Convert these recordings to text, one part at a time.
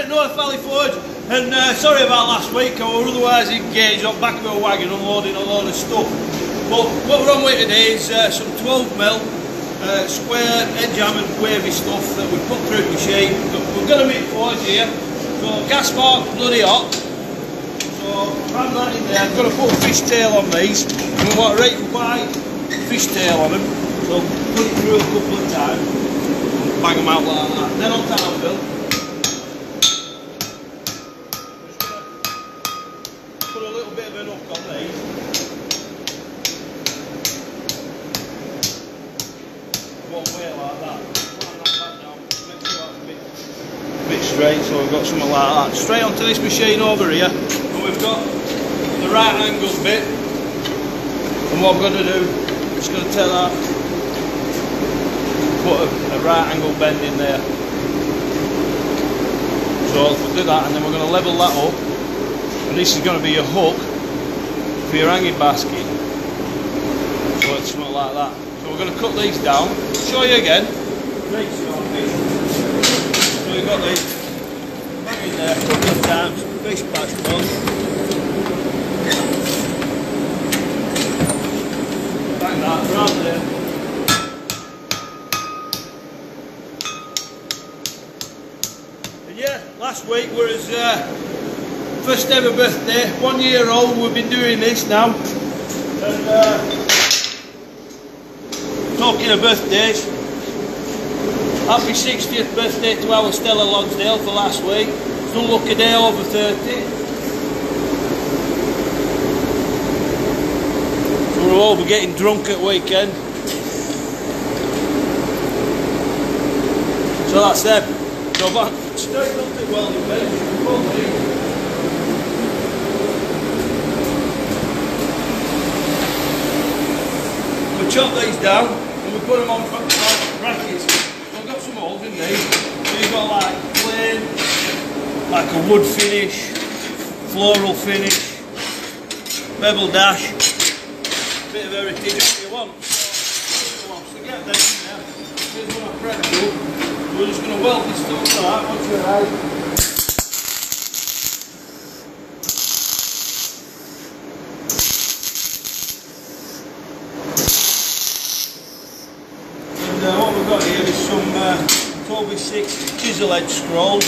at North Valley Forge, and sorry about last week, I was otherwise engaged on back of a wagon unloading a load of stuff. But what we're on with today is some 12mm square edge hammered wavy stuff that we put through the machine. We've got a bit forge here, so gas mark bloody hot. So ram that in there. I'm going to put a fishtail on these, and we want a right wide fishtail on them. So put it through a couple of times, bang them out like that. Then on top of it, put a little bit of an hook on these. One way like that. Line that back down. Make sure that's a bit straight, so we've got something like that. Straight onto this machine over here, and we've got the right angle bit. And what we're going to do, we're just going to take that, put a right angle bend in there. So we'll do that, and then we're going to level that up. And this is going to be your hook for your hanging basket. So it's something like that. So we're going to cut these down. Show you again. Right, so we've got these back in there a couple of times. Fish patch on. Bang that round there. And yeah, last week was first ever birthday, 1 year old. We've been doing this now, and talking of birthdays, happy 60th birthday to our Stella Lonsdale for last week. It's an unlucky day over 30. So we'll all be getting drunk at weekend. So that's them. So back straight up to welding bench. We chop these down and we put them on brackets. So I've got some holes in these. So you've got like plain, like a wood finish, floral finish, bevel dash, a bit of heritage if you want. So get them in there. Here's what I prep to. We're just going to weld this stuff like that once you're right. What we've got here is some Toby 6 chisel edge scrolls.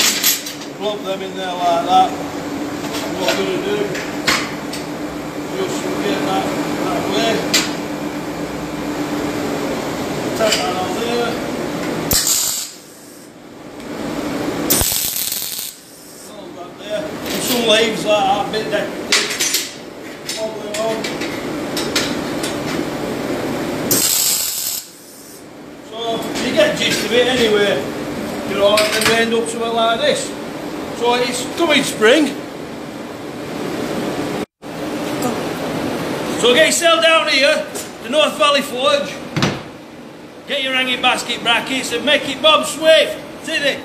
Plug them in there like that. And what we're going to do, just get that way. Take that on there. Hold that there. And some leaves like that, a bit decorative. Hold them on. You get the gist of it anyway, you know, and then we end up something like this. So it's coming spring. So get yourself down here to North Valley Forge, get your hanging basket brackets and make it Bob Swift. See they?